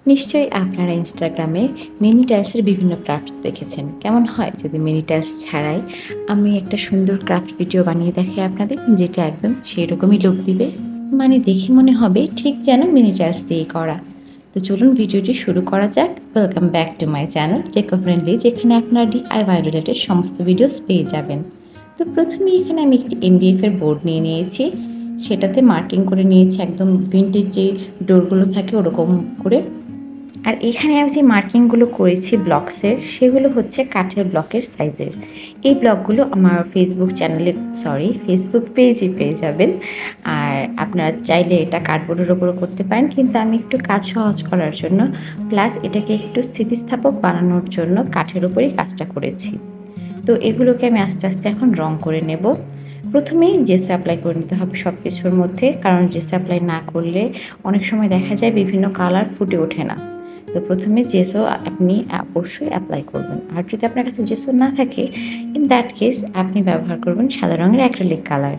নিশ্চয়ই আপনারা ইনস্টাগ্রামে মিনি টাইলসের বিভিন্ন ক্রাফট দেখেছেন। কেমন হয় যদি মিনি টাইলস ছাড়াই আমি একটা সুন্দর ক্রাফট ভিডিও বানিয়ে দেখাই আপনাদের, যেটা একদম সেই রকমই লুক দিবে। মানে দেখে মনে হবে ঠিক যেন মিনি টাইলস দিয়েই করা। তো চলুন ভিডিওটি শুরু করা যাক। Welcome back to my channel Teco friendly, যেখানে আপনারা ডিআইওয়াই রিলেটেড সমস্ত ভিডিওস পেয়ে যাবেন। তো প্রথমেই এখানে আমি একটি এমডিএফ এর বোর্ড নিয়ে নিয়েছি। সেটাতে মার্কিং করে নিয়েছি একদম ভিন্টেজ যে ডোরগুলো থাকে ওরকম করে। আর এখানে আমি যে মার্কিংগুলো করেছি ব্লকসের, সেগুলো হচ্ছে কাঠের ব্লকের সাইজের। এই ব্লকগুলো আমার ফেসবুক পেজে পেয়ে যাবেন। আর আপনারা চাইলে এটা কার্ডবোর্ডের ওপরও করতে পারেন, কিন্তু আমি একটু কাজ সহজ করার জন্য প্লাস এটাকে একটু স্থিতিস্থাপক বানানোর জন্য কাঠের ওপরেই কাজটা করেছি। তো এগুলোকে আমি আস্তে আস্তে এখন রং করে নেব। প্রথমেই জেসো অ্যাপ্লাই করে নিতে হবে সব কিছুর মধ্যে, কারণ জেসো অ্যাপ্লাই না করলে অনেক সময় দেখা যায় বিভিন্ন কালার ফুটে ওঠে না। তো প্রথমে জেসো আপনি অবশ্যই অ্যাপ্লাই করবেন। আর যদি আপনার কাছে জেসো না থাকে, ইন দ্যাট কেস আপনি ব্যবহার করবেন সাদা রঙের অ্যাক্রিলিক কালার।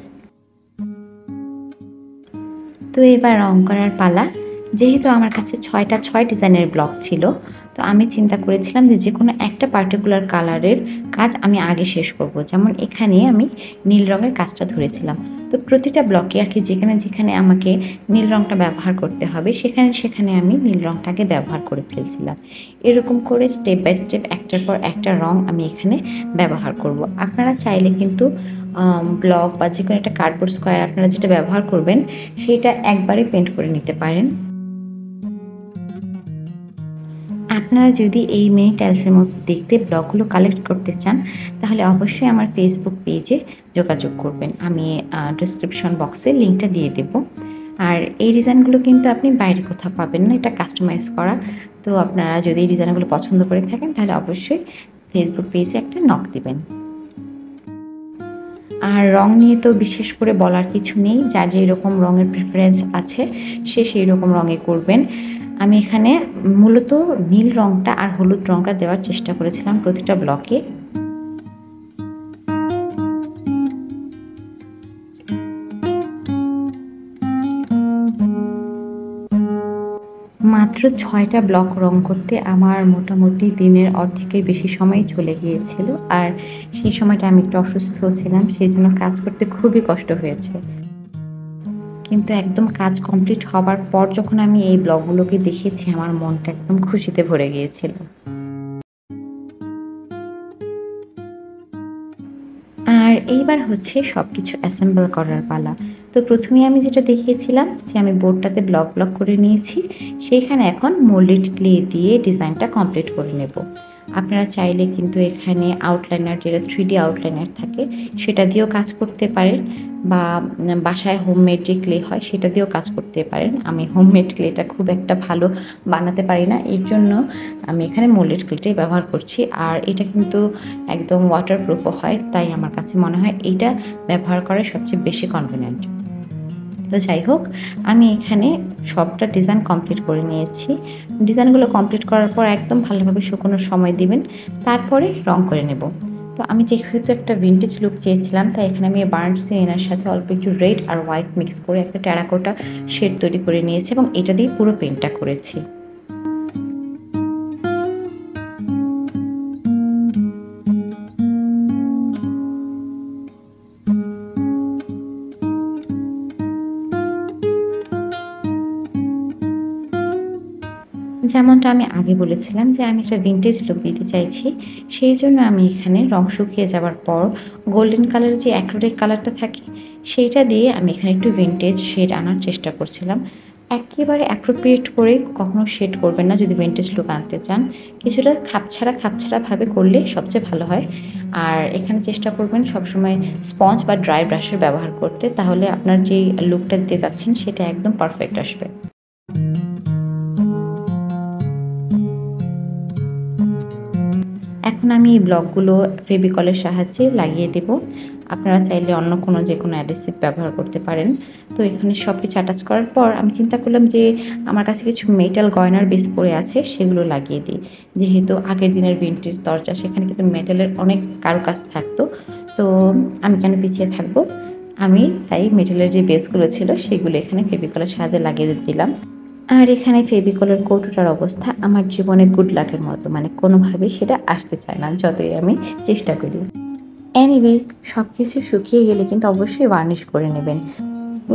তো এবার রং করার পালা। যেহেতু আমার কাছে 6 ডিজাইনের ব্লক ছিল, তো আমি চিন্তা করেছিলাম যে কোনো একটা পার্টিকুলার কালারের কাজ আমি আগে শেষ করব। যেমন এখানে আমি নীল রঙের কাজটা ধরেছিলাম। তো প্রতিটা ব্লকে আর কি যেখানে যেখানে আমাকে নীল রঙটা ব্যবহার করতে হবে, সেখানে সেখানে আমি নীল রঙটাকে ব্যবহার করে ফেলছিলাম। এরকম করে স্টেপ বাই স্টেপ একটার পর একটা রং আমি এখানে ব্যবহার করব। আপনারা চাইলে কিন্তু ব্লক বা যে কোনো একটা কার্ডবোর্ড স্কোয়ার আপনারা যেটা ব্যবহার করবেন, সেইটা একবারে পেন্ট করে নিতে পারেন। আপনারা যদি এই মিনি টাইলসের মতো দেখতে ব্লকগুলো কালেক্ট করতে চান, তাহলে অবশ্যই আমার ফেসবুক পেজে যোগাযোগ করবেন। আমি ডিসক্রিপশন বক্সে লিঙ্কটা দিয়ে দেব। আর এই ডিজাইনগুলো কিন্তু আপনি বাইরে কোথাও পাবেন না, এটা কাস্টমাইজ করা। তো আপনারা যদি এই ডিজাইনগুলো পছন্দ করে থাকেন, তাহলে অবশ্যই ফেসবুক পেজে একটা নক দিবেন। আর রং নিয়ে তো বিশেষ করে বলার কিছু নেই, যার যেই রকম রঙের প্রেফারেন্স আছে সে সেই রকম রঙে করবেন। আমি এখানে মূলত নীল রঙটা আর হলুদ রঙটা দেওয়ার চেষ্টা করেছিলাম প্রতিটা ব্লকে। মাত্র 6টা ব্লক রং করতে আমার মোটামুটি দিনের অর্ধেকের বেশি সময় চলে গিয়েছিল। আর সেই সময়টা আমি একটু অসুস্থ ছিলাম, সেই জন্য কাজ করতে খুবই কষ্ট হয়েছে। কিন্তু একদম কাজ কমপ্লিট হবার পর যখন আমি এই ব্লগগুলোকে দেখেছি, আমার মনটা একদম খুশিতে ভরে গিয়েছিল। আর এইবার হচ্ছে সবকিছু অ্যাসেম্বল করার পালা। তো প্রথমেই আমি যেটা দেখিয়েছিলাম যে আমি বোর্ডটাতে ব্লক ব্লক করে নিয়েছি, সেইখানে এখন মোল্ডেড ক্লে দিয়ে ডিজাইনটা কমপ্লিট করে নেব। আপনারা চাইলে কিন্তু এখানে আউটলাইনার, যেটা 3D আউটলাইনার থাকে, সেটা দিয়েও কাজ করতে পারেন, বা বাসায় হোমমেড যে ক্লে হয় সেটা দিয়েও কাজ করতে পারেন। আমি হোমমেড ক্লেটা খুব একটা ভালো বানাতে পারি না, এর জন্য আমি এখানে মোল্ডেড ক্লেটাই ব্যবহার করছি। আর এটা কিন্তু একদম ওয়াটারপ্রুফও হয়, তাই আমার কাছে মনে হয় এইটা ব্যবহার করা সবচেয়ে বেশি কনভিনিয়েন্ট। তো যাই হোক, আমি এখানে সবটা ডিজাইন কমপ্লিট করে নিয়েছি। ডিজাইনগুলো কমপ্লিট করার পর একদম ভালোভাবে শুকোনোর সময় দিবেন, তারপরে রং করে নেব। তো আমি যেহেতু একটা ভিন্টেজ লুক চেয়েছিলাম, তাই এখানে আমি বার্ন্ট সিয়েনার সাথে অল্প একটু রেড আর হোয়াইট মিক্স করে একটা টেরাকোটা শেড তৈরি করে নিয়েছি এবং এটা দিয়ে পুরো পেইন্টটা করেছি। যেমনটা আমি আগে বলেছিলাম যে আমি একটা ভিন্টেজ লুক দিতে চাইছি, সেই জন্য আমি এখানে রং শুকিয়ে যাওয়ার পর গোল্ডেন কালারের যে অ্যাক্রিলিক কালারটা থাকে, সেইটা দিয়ে আমি এখানে একটু ভিন্টেজ শেড আনার চেষ্টা করছিলাম। একেবারে অ্যাপ্রোপ্রিয়েট করে কখনো শেড করবেন না যদি ভিন্টেজ লুক আনতে চান। কিছুটা খাপছাড়াভাবে করলে সবচেয়ে ভালো হয়। আর এখানে চেষ্টা করবেন সবসময় স্পঞ্জ বা ড্রাই ব্রাশের ব্যবহার করতে, তাহলে আপনার যেই লুকটা দিতে যাচ্ছেন সেটা একদম পারফেক্ট আসবে। এখন আমি এই ব্লকগুলো ফেভিকলের সাহায্যে লাগিয়ে দেব। আপনারা চাইলে অন্য যে কোনো অ্যাডহেসিভ ব্যবহার করতে পারেন। তো এখানে সব কিছু অ্যাটাচ করার পর আমি চিন্তা করলাম যে আমার কাছে কিছু মেটাল গয়নার বেস পড়ে আছে, সেগুলো লাগিয়ে দিই। যেহেতু আগের দিনের ভিন্টেজ দরজা, সেখানে কিন্তু মেটালের অনেক কারুকাজ থাকতো। তো আমি কেন পিছিয়ে থাকবো, আমি তাই মেটালের যে বেসগুলো ছিল সেগুলো এখানে ফেভিকলের সাহায্যে লাগিয়ে দিলাম। আর এখানে ফেভিকলের কৌটোটার অবস্থা আমার জীবনে গুড লাকের মতো, মানে কোনোভাবেই সেটা আসতে চায় না যতই আমি চেষ্টা করি। এনিওয়ে, সব কিছু শুকিয়ে গেলে কিন্তু অবশ্যই ভার্নিশ করে নেবেন।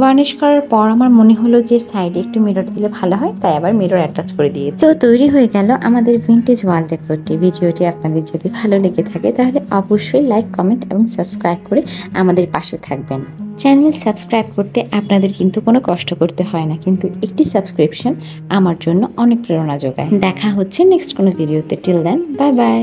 ভার্নিশ করার পর আমার মনে হলো যে সাইডে একটু মিরর দিলে ভালো হয়, তাই আবার মিরর অ্যাটাচ করে দিয়েছি। তো তৈরি হয়ে গেল আমাদের ভিন্টেজ ওয়াল ডেকোরটি। ভিডিওটি আপনাদের যদি ভালো লেগে থাকে তাহলে অবশ্যই লাইক, কমেন্ট এবং সাবস্ক্রাইব করে আমাদের পাশে থাকবেন। চ্যানেল সাবস্ক্রাইব করতে আপনাদের কিন্তু কোনো কষ্ট করতে হয় না, কিন্তু একটি সাবস্ক্রিপশন আমার জন্য অনেক প্রেরণা যোগায়। দেখা হচ্ছে নেক্সট কোনো ভিডিওতে। Till then, bye by.